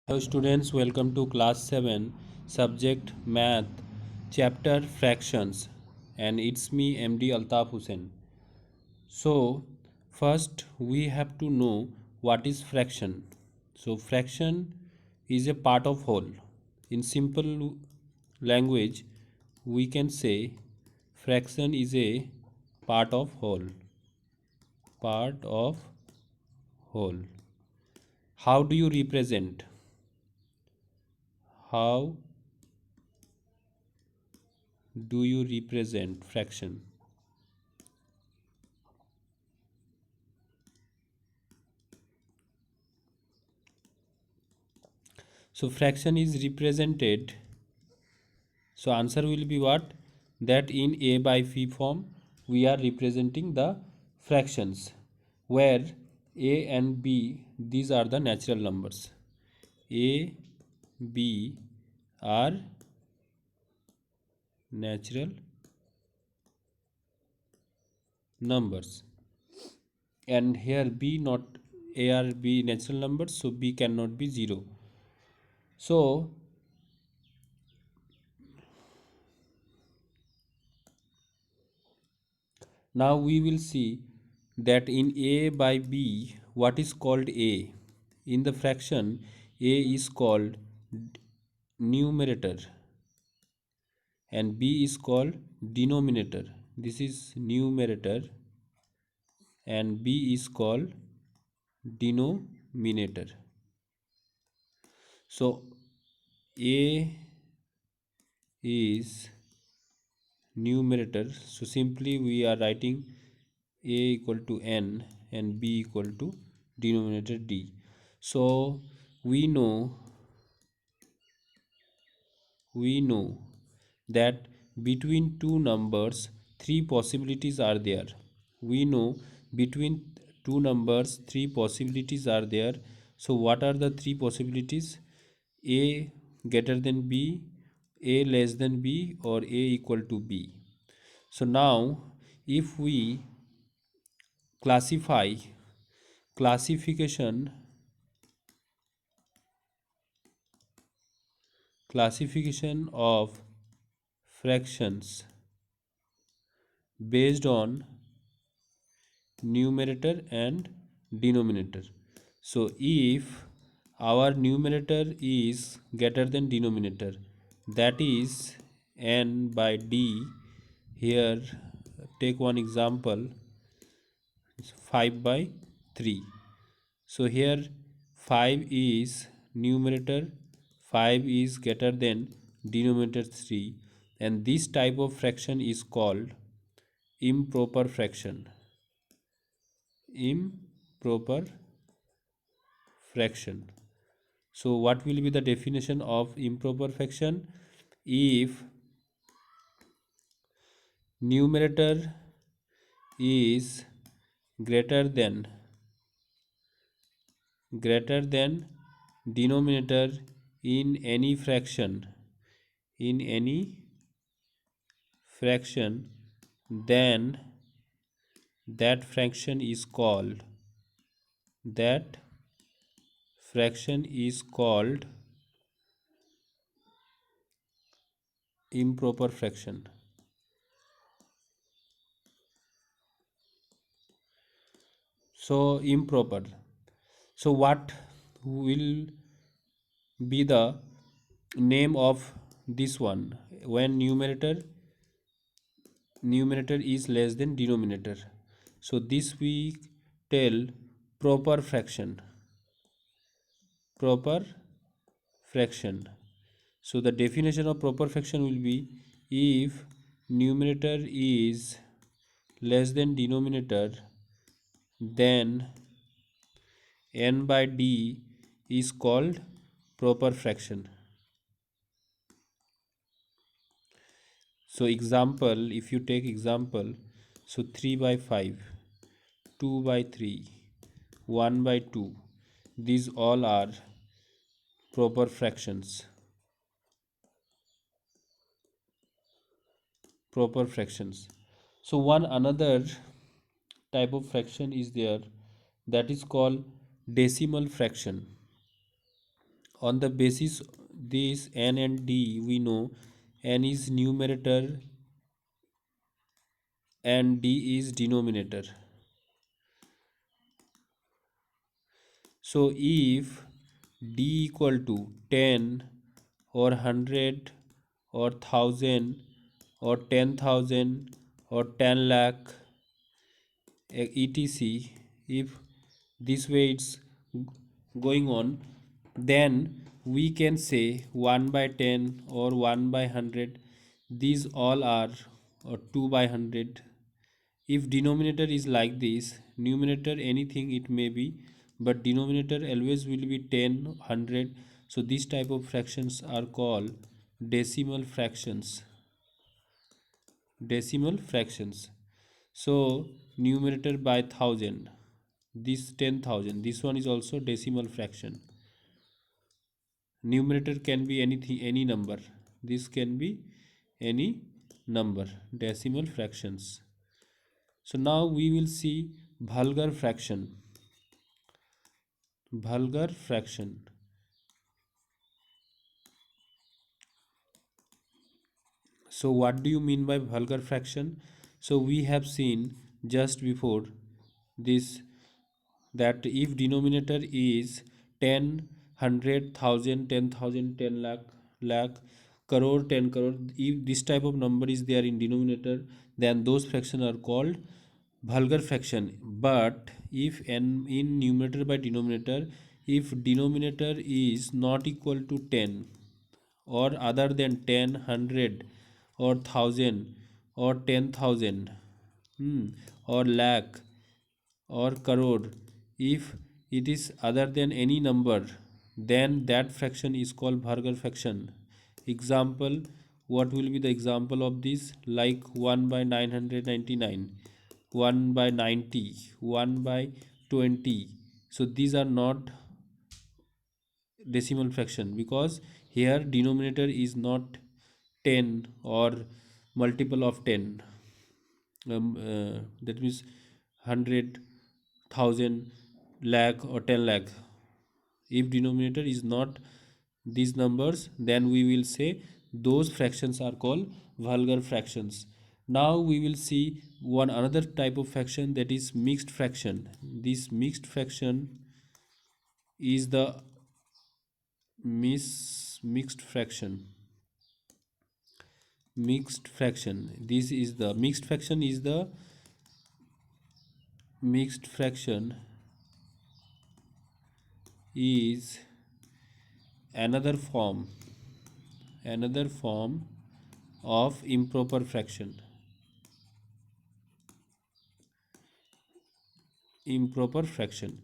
Hello students, welcome to class 7 subject math chapter fractions, and it's me MD Altaf Hussain. So first we have to know what is fraction. So fraction is a part of whole. In simple language we can say fraction is a part of whole. Part of whole. How do you represent? How do you represent fraction? So fraction is represented. So answer will be what? That in A by P form we are representing the fractions where A and B, these are the natural numbers. A, B are natural numbers, and here B not, A are B natural numbers, so B cannot be 0. So now we will see that in A by B, what is called A? In the fraction, A is called numerator and B is called denominator. This is numerator and B is called denominator. So A is numerator. So simply we are writing A equal to N and B equal to denominator D. So we know we know that between two numbers three possibilities are there. We know between two numbers three possibilities are there. So what are the three possibilities? A greater than B, A less than B, or A equal to B. So now if we classify classification classification of fractions based on numerator and denominator. So if our numerator is greater than denominator, that is n by d. Here take one example, 5 by 3. So here 5 is numerator, 5 is greater than denominator 3, and this type of fraction is called improper fraction. Improper fraction. So what will be the definition of improper fraction? If numerator is greater than denominator in any fraction, then that fraction is called improper fraction. So improper. So what will be the name of this one when numerator is less than denominator? So this we tell proper fraction. Proper fraction. So the definition of proper fraction will be if numerator is less than denominator, then n by d is called proper fraction. So example, if you take example, so 3 by 5, 2 by 3, 1 by 2, these all are proper fractions. Proper fractions. So one another type of fraction is there, that is called decimal fraction On the basis this n and d, we know n is numerator and d is denominator. So if d equal to 10 or 100 or 1000 or 10,000 or 10 lakh etc, if this way it's going on, then we can say 1 by 10 or 1 by 100, these all are, or 2 by 100. If denominator is like this, numerator anything it may be, but denominator always will be 10, 100. So this type of fractions are called decimal fractions. Decimal fractions. So numerator by 1000, this 10,000, this one is also decimal fraction. Numerator can be anything, any number. This can be any number, decimal fractions. So now we will see vulgar fraction. Vulgar fraction. So what do you mean by vulgar fraction? So we have seen just before this that if denominator is 10, 100, 1000, 10,000, 10 lakh, lakh, crore, 10 crore, if this type of number is there in denominator, then those fractions are called vulgar fraction. But if n in numerator by denominator, if denominator is not equal to 10 or other than 10, 100 or 1000 or 10,000, or lakh or crore, if it is other than any number, then that fraction is called vulgar fraction. Example, what will be the example of this? Like 1 by 999, 1 by 90, 1 by 20. So these are not decimal fraction, because here denominator is not 10 or multiple of 10, that means 100, 1000, lakh or 10 lakh. If denominator is not these numbers, then we will say those fractions are called vulgar fractions. Now we will see one another type of fraction, that is mixed fraction. This mixed fraction is the mixed fraction. Mixed fraction, this is the mixed fraction, is the mixed fraction is another form, another form of improper fraction. Improper fraction.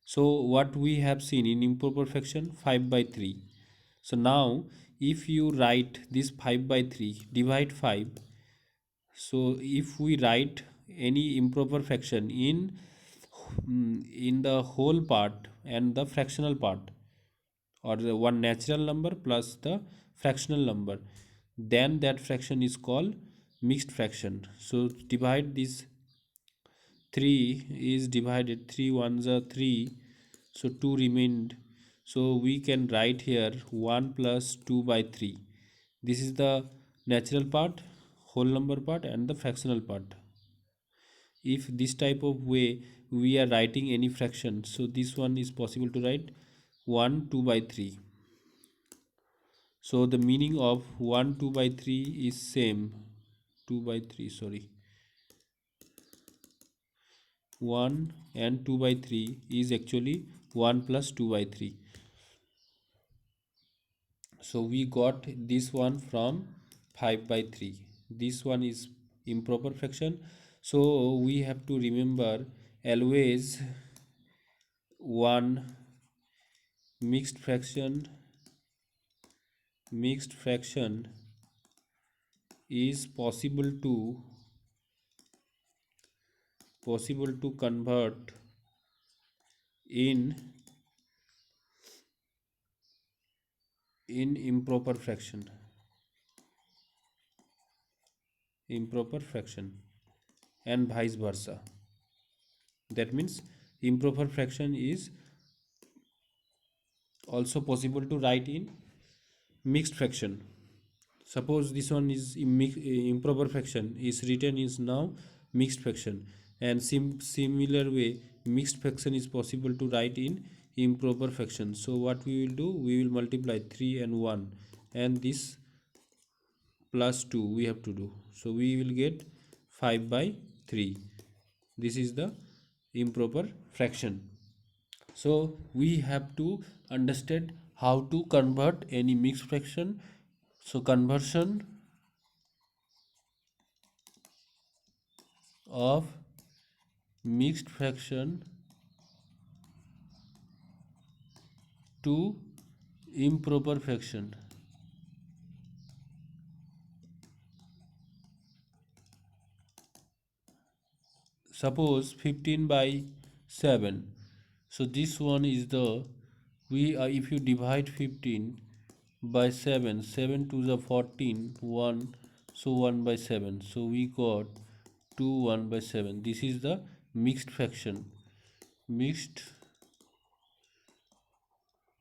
So what we have seen in improper fraction, 5 by 3. So now if you write this 5 by 3 divide 5, so if we write any improper fraction in the whole part and the fractional part, or the one natural number plus the fractional number, then that fraction is called mixed fraction. So divide this, 3 is divided, 3 ones are 3, so 2 remained. So we can write here 1 plus 2 by 3. This is the natural part, whole number part, and the fractional part. If this type of way we are writing any fraction, so this one is possible to write 1 2 by 3. So the meaning of 1 2 by 3 is same, 2 by 3, sorry, 1 and 2 by 3 is actually 1 plus 2 by 3. So we got this one from 5 by 3. This one is improper fraction. So we have to remember always one mixed fraction is possible to convert in improper fraction. And vice versa. That means improper fraction is also possible to write in mixed fraction. Suppose this one is improper fraction is written is now mixed fraction, and similar way mixed fraction is possible to write in improper fraction. So what we will do, we will multiply 3 and 1, and this plus 2 we have to do, so we will get 5 by 3. This is the improper fraction. So we have to understand how to convert any mixed fraction. So conversion of mixed fraction to improper fraction. Suppose 15 by 7. So this one is the, we if you divide 15 by 7, 7 to the 14, 1, so 1 by 7. So we got 2 1 by 7. This is the mixed fraction. Mixed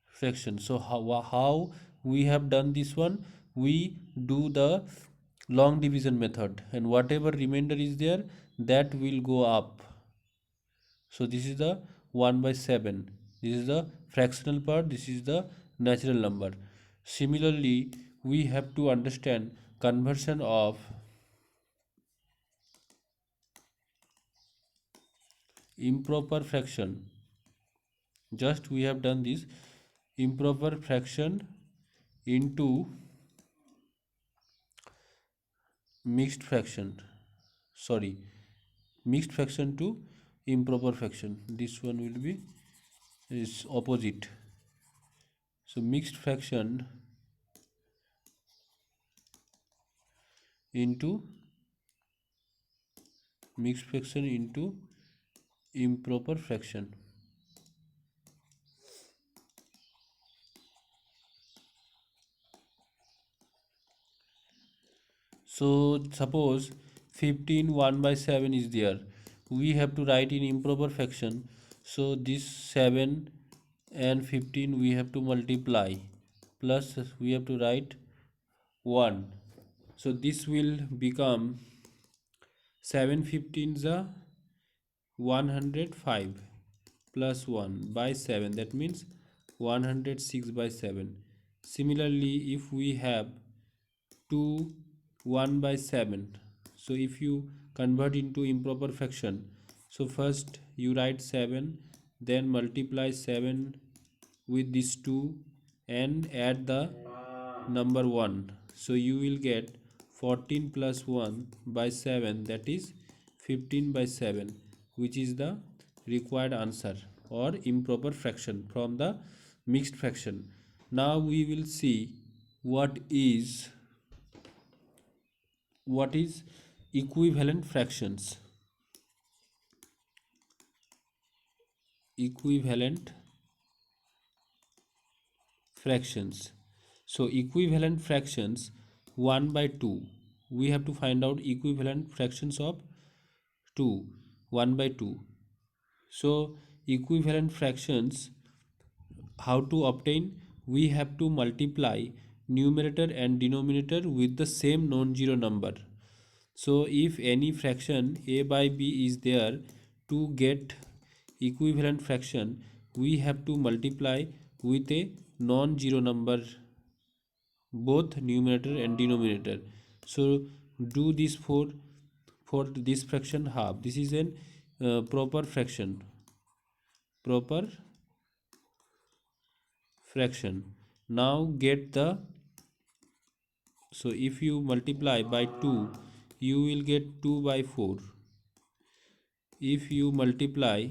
fraction. So how we have done this one? We do the long division method, and whatever remainder is there, that will go up. So this is the 1 by 7. This is the fractional part. This is the natural number. Similarly, we have to understand conversion of improper fraction. Just we have done this improper fraction into mixed fraction. Sorry, mixed fraction to improper fraction. This one will be is opposite. So mixed fraction into improper fraction. So suppose 15 1 by 7 is there, we have to write in improper fraction. So this 7 and 15 we have to multiply, plus we have to write 1. So this will become 7 15s are 105 plus 1 by 7, that means 106 by 7. Similarly, if we have 2 1 by 7, so if you convert into improper fraction, so first you write 7, then multiply 7 with this 2 and add the number 1, so you will get 14 plus 1 by 7, that is 15 by 7, which is the required answer or improper fraction from the mixed fraction. Now we will see what is equivalent fractions. Equivalent fractions. So equivalent fractions 1 by 2. We have to find out equivalent fractions of 2, 1 by 2. So equivalent fractions, how to obtain? We have to multiply numerator and denominator with the same non-zero number. So if any fraction a by b is there, to get equivalent fraction we have to multiply with a non-zero number, both numerator and denominator. So do this for this fraction half. This is an proper fraction. Proper fraction. Now get the, so if you multiply by 2, you will get 2 by 4. If you multiply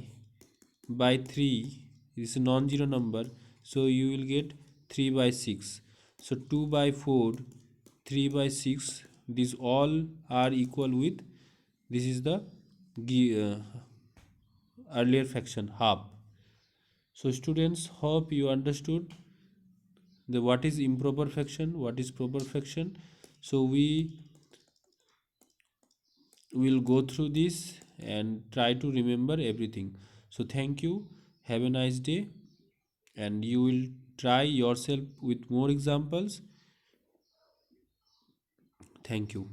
by 3, this is a non-zero number, so you will get 3 by 6. So 2 by 4, 3 by 6, these all are equal with, this is the earlier fraction half. So students, hope you understood the what is improper fraction, what is proper fraction. So we will go through this and try to remember everything. So thank you, have a nice day, and you will try yourself with more examples. Thank you.